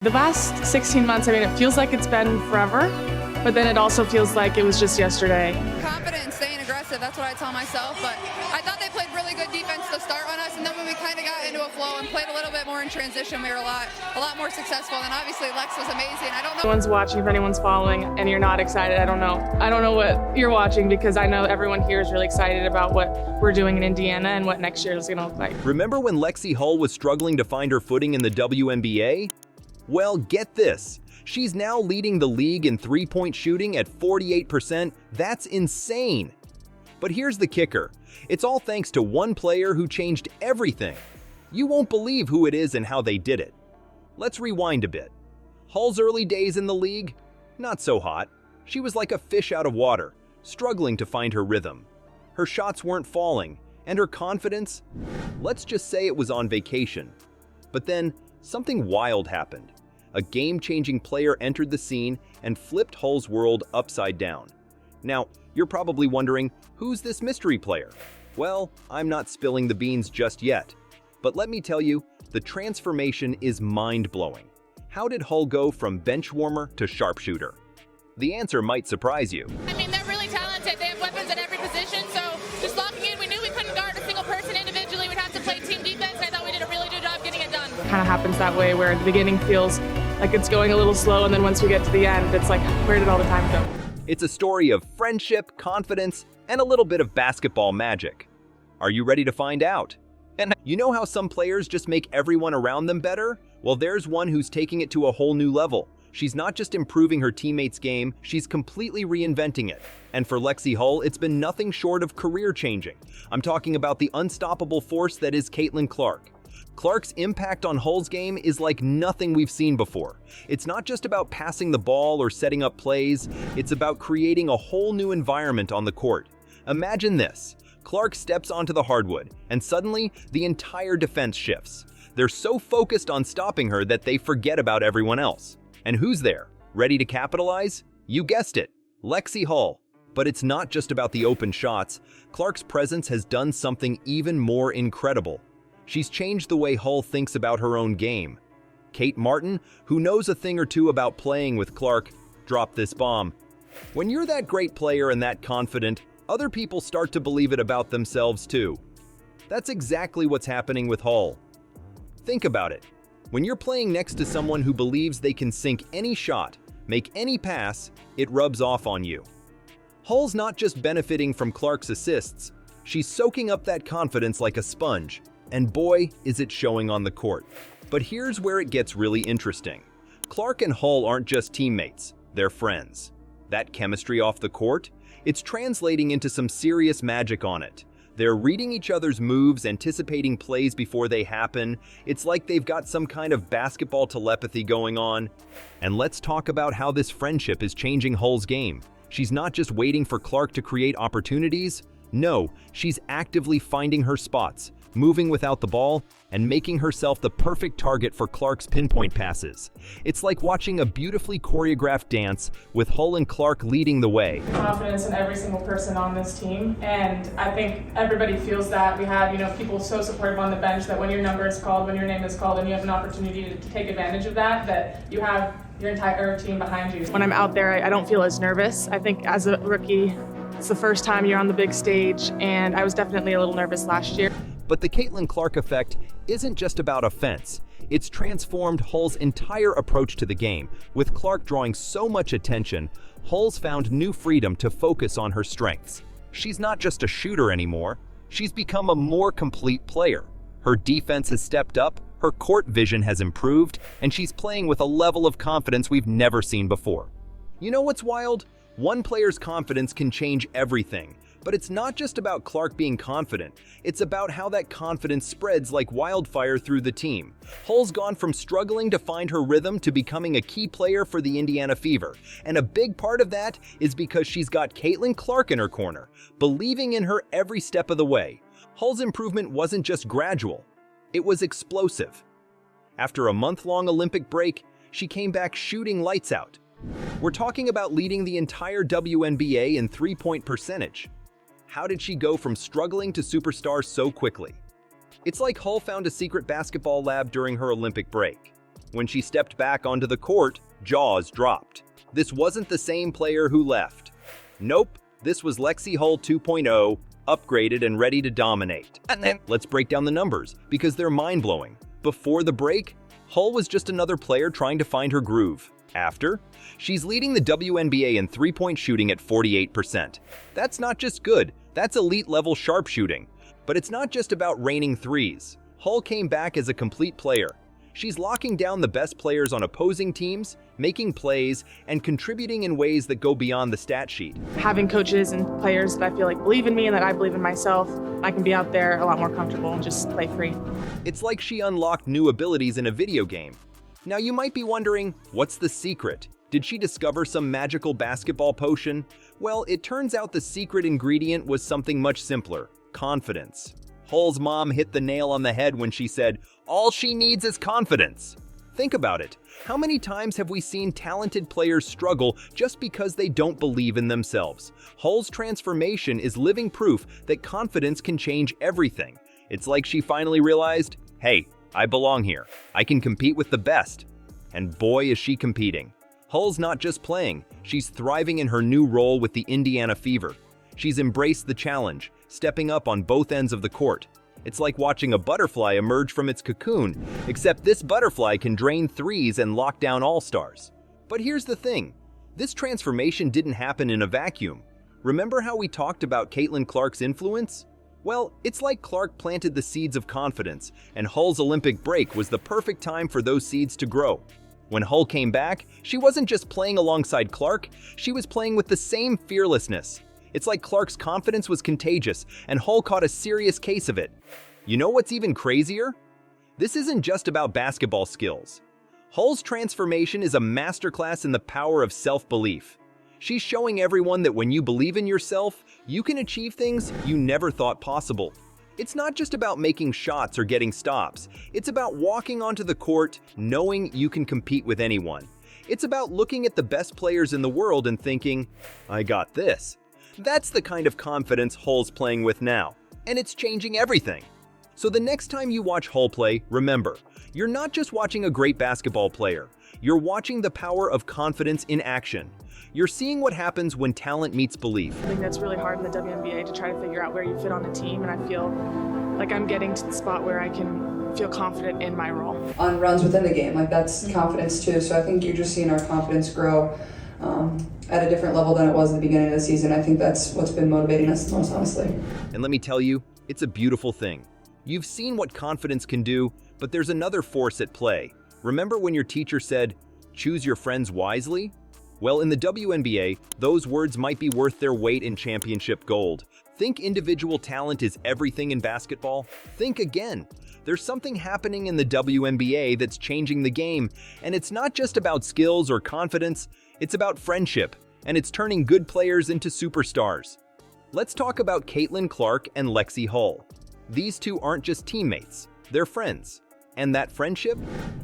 The last 16 months, I mean, it feels like it's been forever, but then it also feels like it was just yesterday. Confident, staying aggressive, that's what I tell myself, but I thought they played really good defense to start on us, and then when we kind of got into a flow and played a little bit more in transition, we were a lot more successful, and obviously Lex was amazing. I don't know. If anyone's watching, if anyone's following, and you're not excited, I don't know. I don't know what you're watching, because I know everyone here is really excited about what we're doing in Indiana and what next year is going to look like. Remember when Lexie Hull was struggling to find her footing in the WNBA? Well, get this. She's now leading the league in three-point shooting at 48%. That's insane. But here's the kicker. It's all thanks to one player who changed everything. You won't believe who it is and how they did it. Let's rewind a bit. Hull's early days in the league? Not so hot. She was like a fish out of water, struggling to find her rhythm. Her shots weren't falling, and her confidence? Let's just say it was on vacation. But then, something wild happened. A game-changing player entered the scene and flipped Hull's world upside down. Now, you're probably wondering, who's this mystery player? Well, I'm not spilling the beans just yet. But let me tell you, the transformation is mind-blowing. How did Hull go from bench warmer to sharpshooter? The answer might surprise you. I mean, they're really talented. They have weapons at every position, so just locking in, we knew we couldn't guard a single person individually. We'd have to play team defense, and I thought we did a really good job getting it done. It kind of happens that way, where the beginning feels like it's going a little slow, and then once we get to the end, it's like, where did all the time go? It's a story of friendship, confidence, and a little bit of basketball magic. Are you ready to find out? And you know how some players just make everyone around them better? Well, there's one who's taking it to a whole new level. She's not just improving her teammates' game, she's completely reinventing it. And for Lexie Hull, it's been nothing short of career-changing. I'm talking about the unstoppable force that is Caitlin Clark. Clark's impact on Hull's game is like nothing we've seen before. It's not just about passing the ball or setting up plays, it's about creating a whole new environment on the court. Imagine this. Clark steps onto the hardwood, and suddenly, the entire defense shifts. They're so focused on stopping her that they forget about everyone else. And who's there? Ready to capitalize? You guessed it, Lexie Hull. But it's not just about the open shots. Clark's presence has done something even more incredible. She's changed the way Hull thinks about her own game. Kate Martin, who knows a thing or two about playing with Clark, dropped this bomb. When you're that great player and that confident, other people start to believe it about themselves too. That's exactly what's happening with Hull. Think about it. When you're playing next to someone who believes they can sink any shot, make any pass, it rubs off on you. Hull's not just benefiting from Clark's assists, she's soaking up that confidence like a sponge. And boy, is it showing on the court. But here's where it gets really interesting. Clark and Hull aren't just teammates, they're friends. That chemistry off the court? It's translating into some serious magic on it. They're reading each other's moves, anticipating plays before they happen. It's like they've got some kind of basketball telepathy going on. And let's talk about how this friendship is changing Hull's game. She's not just waiting for Clark to create opportunities. No, she's actively finding her spots, moving without the ball, and making herself the perfect target for Clark's pinpoint passes. It's like watching a beautifully choreographed dance with Hull and Clark leading the way. Confidence in every single person on this team, and I think everybody feels that. We have, people so supportive on the bench that when your number is called, when your name is called, and you have an opportunity to take advantage of that, that you have your entire team behind you. When I'm out there, I don't feel as nervous. I think as a rookie, it's the first time you're on the big stage, and I was definitely a little nervous last year. But the Caitlin Clark effect isn't just about offense. It's transformed Hull's entire approach to the game. With Clark drawing so much attention, Hull's found new freedom to focus on her strengths. She's not just a shooter anymore, she's become a more complete player. Her defense has stepped up, her court vision has improved, and she's playing with a level of confidence we've never seen before. You know what's wild? One player's confidence can change everything. But it's not just about Clark being confident, it's about how that confidence spreads like wildfire through the team. Hull's gone from struggling to find her rhythm to becoming a key player for the Indiana Fever. And a big part of that is because she's got Caitlin Clark in her corner, believing in her every step of the way. Hull's improvement wasn't just gradual, it was explosive. After a month-long Olympic break, she came back shooting lights out. We're talking about leading the entire WNBA in three-point percentage. How did she go from struggling to superstar so quickly? It's like Hull found a secret basketball lab during her Olympic break. When she stepped back onto the court, jaws dropped. This wasn't the same player who left. Nope, this was Lexie Hull 2.0, upgraded and ready to dominate. And then let's break down the numbers, because they're mind-blowing. Before the break, Hull was just another player trying to find her groove. After, she's leading the WNBA in three-point shooting at 48%. That's not just good, that's elite-level sharpshooting. But it's not just about raining threes. Hull came back as a complete player. She's locking down the best players on opposing teams, making plays, and contributing in ways that go beyond the stat sheet. Having coaches and players that I feel like believe in me and that I believe in myself, I can be out there a lot more comfortable and just play free. It's like she unlocked new abilities in a video game. Now you might be wondering, what's the secret? Did she discover some magical basketball potion? Well, it turns out the secret ingredient was something much simpler: confidence. Hull's mom hit the nail on the head when she said, all she needs is confidence. Think about it. How many times have we seen talented players struggle just because they don't believe in themselves? Hull's transformation is living proof that confidence can change everything. It's like she finally realized, hey, I belong here. I can compete with the best. And boy, is she competing. Hull's not just playing, she's thriving in her new role with the Indiana Fever. She's embraced the challenge, stepping up on both ends of the court. It's like watching a butterfly emerge from its cocoon, except this butterfly can drain threes and lock down all-stars. But here's the thing, this transformation didn't happen in a vacuum. Remember how we talked about Caitlin Clark's influence? Well, it's like Clark planted the seeds of confidence, and Hull's Olympic break was the perfect time for those seeds to grow. When Hull came back, she wasn't just playing alongside Clark, she was playing with the same fearlessness. It's like Clark's confidence was contagious, and Hull caught a serious case of it. You know what's even crazier? This isn't just about basketball skills. Hull's transformation is a masterclass in the power of self-belief. She's showing everyone that when you believe in yourself, you can achieve things you never thought possible. It's not just about making shots or getting stops. It's about walking onto the court, knowing you can compete with anyone. It's about looking at the best players in the world and thinking, I got this. That's the kind of confidence Hull's playing with now, and it's changing everything. So the next time you watch Hull play, remember, you're not just watching a great basketball player. You're watching the power of confidence in action. You're seeing what happens when talent meets belief. I think that's really hard in the WNBA to try to figure out where you fit on a team, and I feel like I'm getting to the spot where I can feel confident in my role. On runs within the game, like that's confidence too. So I think you're just seeing our confidence grow at a different level than it was at the beginning of the season. I think that's what's been motivating us the most, honestly. And let me tell you, it's a beautiful thing. You've seen what confidence can do, but there's another force at play. Remember when your teacher said, choose your friends wisely? Well, in the WNBA, those words might be worth their weight in championship gold. Think individual talent is everything in basketball? Think again. There's something happening in the WNBA that's changing the game, and it's not just about skills or confidence, it's about friendship, and it's turning good players into superstars. Let's talk about Caitlin Clark and Lexie Hull. These two aren't just teammates, they're friends. And that friendship?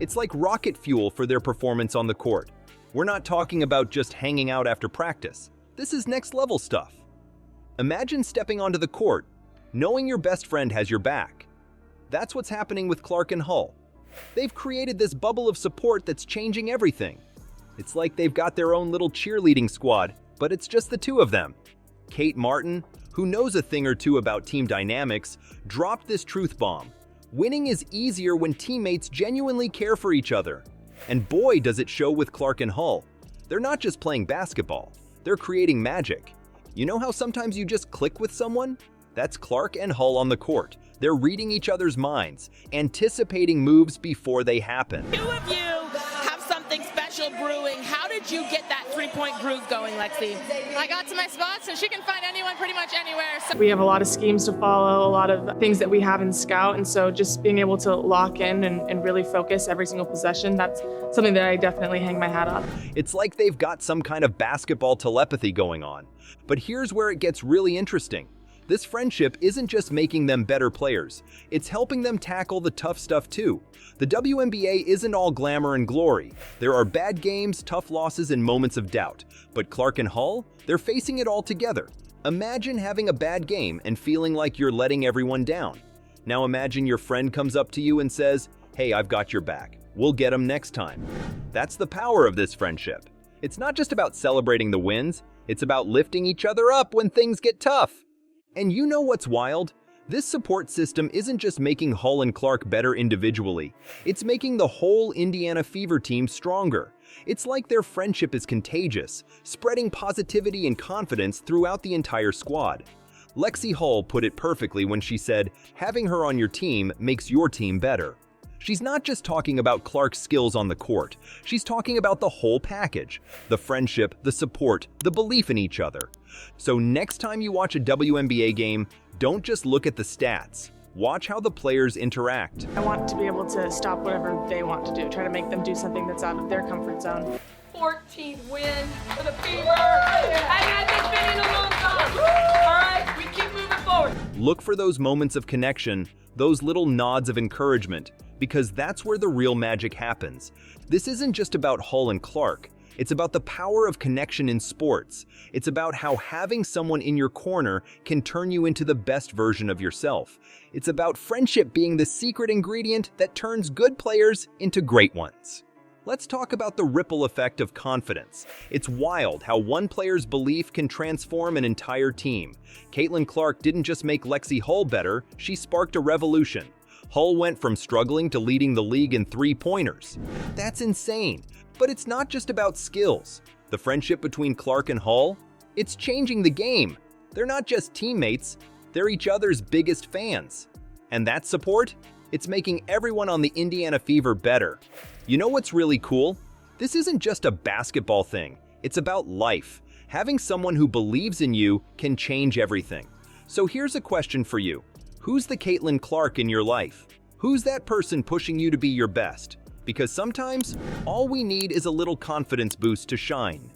It's like rocket fuel for their performance on the court. We're not talking about just hanging out after practice. This is next level stuff. Imagine stepping onto the court, knowing your best friend has your back. That's what's happening with Clark and Hull. They've created this bubble of support that's changing everything. It's like they've got their own little cheerleading squad, but it's just the two of them. Kate Martin, who knows a thing or two about team dynamics, dropped this truth bomb. Winning is easier when teammates genuinely care for each other. And boy, does it show with Clark and Hull. They're not just playing basketball, they're creating magic. You know how sometimes you just click with someone? That's Clark and Hull on the court. They're reading each other's minds, anticipating moves before they happen. Two of you have something special brewing. How did you get that three-point groove going, Lexie? I got to my spot, so she can find anyone pretty much anywhere. So We have a lot of schemes to follow, a lot of things that we have in scout, and so just being able to lock in and really focus every single possession, that's something that I definitely hang my hat on. It's like they've got some kind of basketball telepathy going on. But here's where it gets really interesting. This friendship isn't just making them better players, it's helping them tackle the tough stuff too. The WNBA isn't all glamour and glory. There are bad games, tough losses, and moments of doubt. But Clark and Hull, they're facing it all together. Imagine having a bad game and feeling like you're letting everyone down. Now imagine your friend comes up to you and says, hey, I've got your back. We'll get them next time. That's the power of this friendship. It's not just about celebrating the wins, it's about lifting each other up when things get tough. And you know what's wild? This support system isn't just making Hull and Clark better individually, it's making the whole Indiana Fever team stronger. It's like their friendship is contagious, spreading positivity and confidence throughout the entire squad. Lexie Hull put it perfectly when she said, "Having her on your team makes your team better." She's not just talking about Clark's skills on the court, she's talking about the whole package: the friendship, the support, the belief in each other. So next time you watch a WNBA game, don't just look at the stats. Watch how the players interact. I want to be able to stop whatever they want to do, try to make them do something that's out of their comfort zone. 14th win for the Fever. And it's been a long time. All right, we keep moving forward. Look for those moments of connection, those little nods of encouragement, because that's where the real magic happens. This isn't just about Hull and Clark. It's about the power of connection in sports. It's about how having someone in your corner can turn you into the best version of yourself. It's about friendship being the secret ingredient that turns good players into great ones. Let's talk about the ripple effect of confidence. It's wild how one player's belief can transform an entire team. Caitlin Clark didn't just make Lexie Hull better, she sparked a revolution. Hull went from struggling to leading the league in three-pointers. That's insane. But it's not just about skills. The friendship between Clark and Hull? It's changing the game. They're not just teammates, they're each other's biggest fans. And that support? It's making everyone on the Indiana Fever better. You know what's really cool? This isn't just a basketball thing. It's about life. Having someone who believes in you can change everything. So here's a question for you. Who's the Caitlin Clark in your life? Who's that person pushing you to be your best? Because sometimes, all we need is a little confidence boost to shine.